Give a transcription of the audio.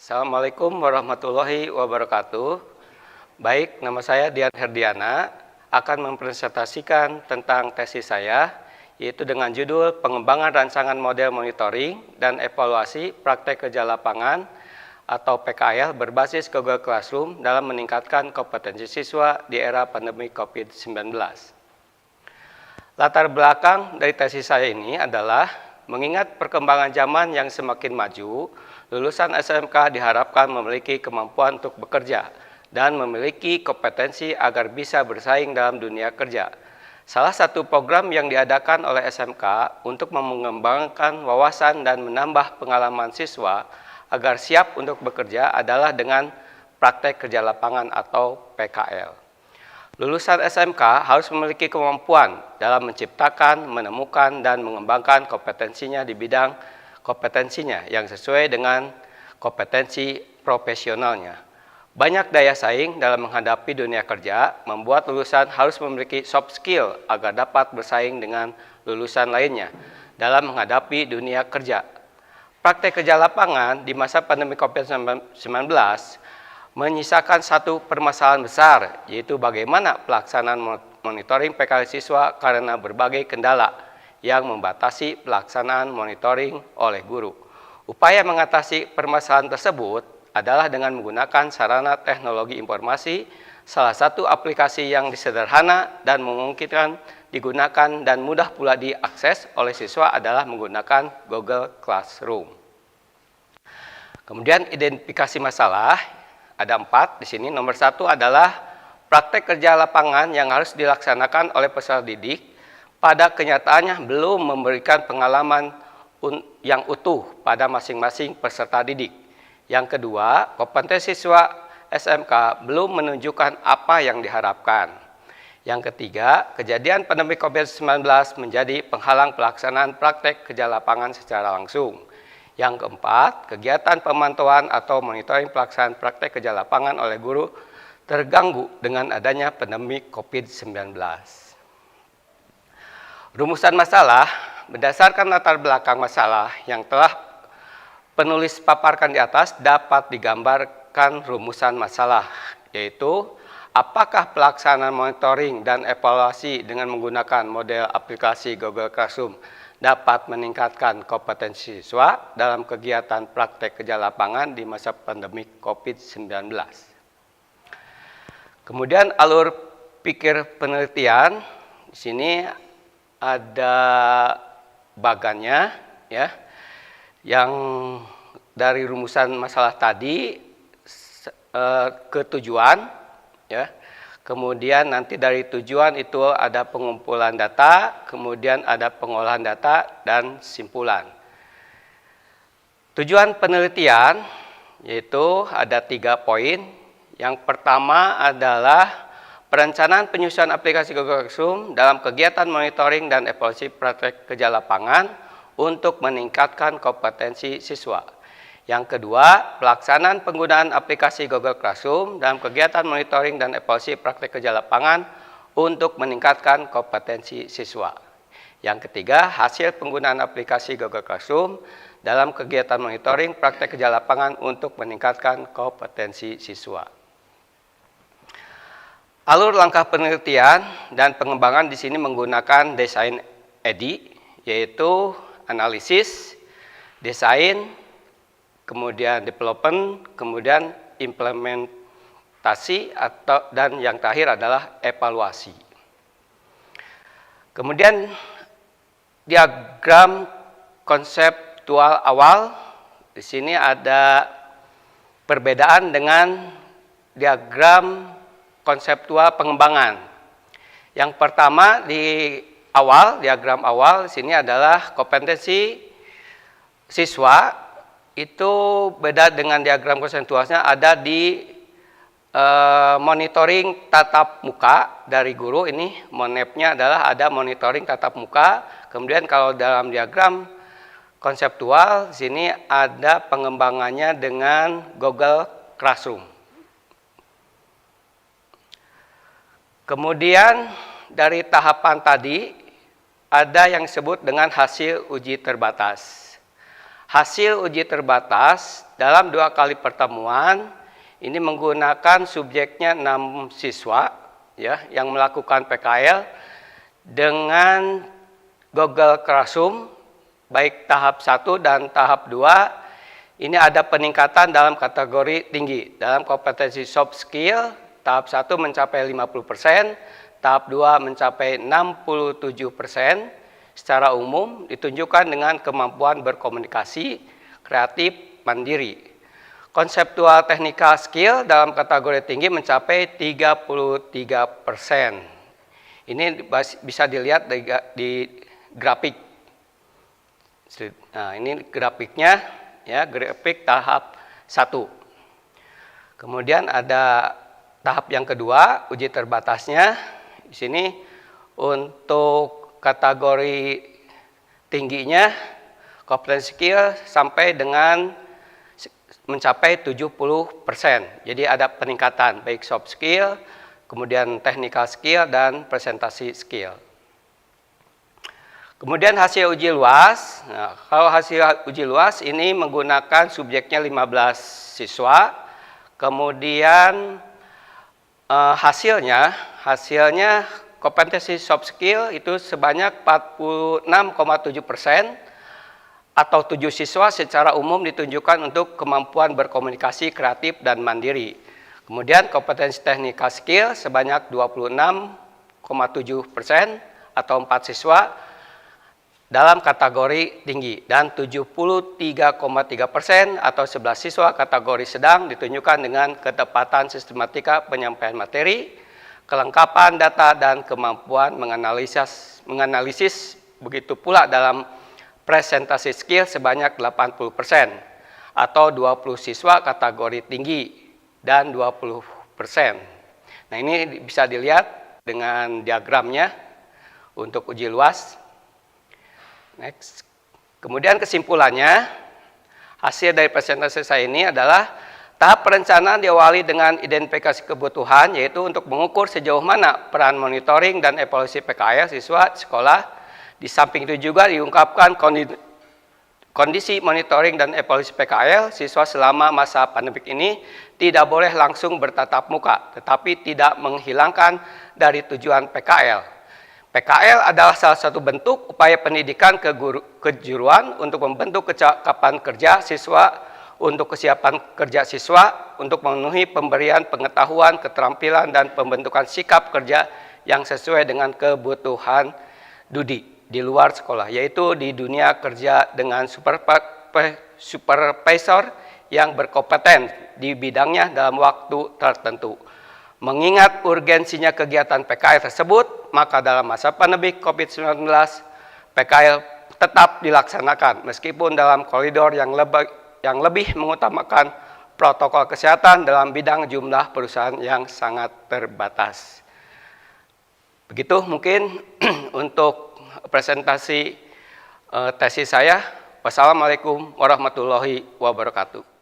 Assalamualaikum warahmatullahi wabarakatuh. Baik, nama saya Dian Herdiana, akan mempresentasikan tentang tesis saya, yaitu dengan judul Pengembangan Rancangan Model Monitoring dan Evaluasi Praktek Kerja Lapangan atau PKL berbasis Google Classroom dalam meningkatkan kompetensi siswa di era pandemi COVID-19. Latar belakang dari tesis saya ini adalah mengingat perkembangan zaman yang semakin maju, lulusan SMK diharapkan memiliki kemampuan untuk bekerja dan memiliki kompetensi agar bisa bersaing dalam dunia kerja. Salah satu program yang diadakan oleh SMK untuk mengembangkan wawasan dan menambah pengalaman siswa agar siap untuk bekerja adalah dengan praktek kerja lapangan atau PKL. Lulusan SMK harus memiliki kemampuan dalam menciptakan, menemukan, dan mengembangkan kompetensinya di bidang kompetensinya yang sesuai dengan kompetensi profesionalnya. Banyak daya saing dalam menghadapi dunia kerja membuat lulusan harus memiliki soft skill agar dapat bersaing dengan lulusan lainnya dalam menghadapi dunia kerja. Praktek kerja lapangan di masa pandemi COVID-19 menyisakan satu permasalahan besar, yaitu bagaimana pelaksanaan monitoring PKL siswa karena berbagai kendala yang membatasi pelaksanaan monitoring oleh guru. Upaya mengatasi permasalahan tersebut adalah dengan menggunakan sarana teknologi informasi, salah satu aplikasi yang sederhana dan memungkinkan digunakan dan mudah pula diakses oleh siswa adalah menggunakan Google Classroom. Kemudian identifikasi masalah, ada 4 di sini. Nomor 1 adalah praktek kerja lapangan yang harus dilaksanakan oleh peserta didik pada kenyataannya belum memberikan pengalaman yang utuh pada masing-masing peserta didik. Yang kedua, kompetensi siswa SMK belum menunjukkan apa yang diharapkan. Yang ketiga, kejadian pandemi COVID-19 menjadi penghalang pelaksanaan praktek kerja lapangan secara langsung. Yang keempat, kegiatan pemantauan atau monitoring pelaksanaan praktek kerja lapangan oleh guru terganggu dengan adanya pandemi COVID-19. Rumusan masalah berdasarkan latar belakang masalah yang telah penulis paparkan di atas dapat digambarkan rumusan masalah, yaitu apakah pelaksanaan monitoring dan evaluasi dengan menggunakan model aplikasi Google Classroom dapat meningkatkan kompetensi siswa dalam kegiatan praktek kerja lapangan di masa pandemi COVID-19. Kemudian alur pikir penelitian, di sini ada bagannya, ya, yang dari rumusan masalah tadi ke tujuan, ya. Kemudian nanti dari tujuan itu ada pengumpulan data, kemudian ada pengolahan data dan simpulan. Tujuan penelitian yaitu ada 3 poin. Yang pertama adalah perencanaan penyusunan aplikasi Google Classroom dalam kegiatan monitoring dan evaluasi praktek kerja lapangan untuk meningkatkan kompetensi siswa. Yang kedua, pelaksanaan penggunaan aplikasi Google Classroom dalam kegiatan monitoring dan evaluasi praktek kerja lapangan untuk meningkatkan kompetensi siswa. Yang ketiga, hasil penggunaan aplikasi Google Classroom dalam kegiatan monitoring praktek kerja lapangan untuk meningkatkan kompetensi siswa. Alur langkah penelitian dan pengembangan di sini menggunakan desain EDI, yaitu analisis, desain, kemudian development, kemudian implementasi, dan yang terakhir adalah evaluasi. Kemudian diagram konseptual awal, di sini ada perbedaan dengan diagram konseptual pengembangan. Yang pertama di awal, diagram awal di sini adalah kompetensi siswa. Itu beda dengan diagram konseptualnya, ada di monitoring tatap muka dari guru. Ini monepnya adalah ada monitoring tatap muka. Kemudian kalau dalam diagram konseptual, di sini ada pengembangannya dengan Google Classroom. Kemudian dari tahapan tadi ada yang disebut dengan hasil uji terbatas. Hasil uji terbatas dalam 2 kali pertemuan ini menggunakan subjeknya 6 siswa ya yang melakukan PKL dengan Google Classroom baik tahap 1 dan tahap 2. Ini ada peningkatan dalam kategori tinggi. Dalam kompetensi soft skill, tahap 1 mencapai 50%, tahap 2 mencapai 67%. Secara umum ditunjukkan dengan kemampuan berkomunikasi, kreatif, mandiri. Konseptual technical skill dalam kategori tinggi mencapai 33%. Ini bisa dilihat di grafik. Nah, ini grafiknya. Ya, grafik tahap 1. Kemudian ada tahap yang kedua, uji terbatasnya. Di sini untuk kategori tingginya kompetensi skill sampai dengan mencapai 70%. Jadi ada peningkatan baik soft skill, kemudian technical skill dan presentasi skill. Kemudian hasil uji luas. Nah, kalau hasil uji luas ini menggunakan subjeknya 15 siswa. Kemudian hasilnya kompetensi soft skill itu sebanyak 46,7% atau 7 siswa secara umum ditunjukkan untuk kemampuan berkomunikasi kreatif dan mandiri. Kemudian kompetensi technical skill sebanyak 26,7% atau 4 siswa dalam kategori tinggi dan 73,3% atau 11 siswa kategori sedang ditunjukkan dengan ketepatan sistematika penyampaian materi, kelengkapan data dan kemampuan menganalisis. Begitu pula dalam presentasi skill sebanyak 80% atau 20 siswa kategori tinggi dan 20%. Nah, ini bisa dilihat dengan diagramnya untuk uji luas. Next. Kemudian kesimpulannya, hasil dari presentasi saya ini adalah tahap perencanaan diawali dengan identifikasi kebutuhan, yaitu untuk mengukur sejauh mana peran monitoring dan evaluasi PKL siswa sekolah. Di samping itu juga diungkapkan kondisi monitoring dan evaluasi PKL siswa selama masa pandemik ini tidak boleh langsung bertatap muka, tetapi tidak menghilangkan dari tujuan PKL. PKL adalah salah satu bentuk upaya pendidikan kejuruan untuk membentuk kecakapan kerja siswa, untuk kesiapan kerja siswa, untuk memenuhi pemberian pengetahuan, keterampilan, dan pembentukan sikap kerja yang sesuai dengan kebutuhan di luar sekolah, yaitu di dunia kerja dengan supervisor yang berkompeten di bidangnya dalam waktu tertentu. Mengingat urgensinya kegiatan PKL tersebut, maka dalam masa pandemi COVID-19, PKL tetap dilaksanakan meskipun dalam koridor yang lebih mengutamakan protokol kesehatan dalam bidang jumlah perusahaan yang sangat terbatas. Begitu mungkin untuk presentasi tesis saya. Wassalamualaikum warahmatullahi wabarakatuh.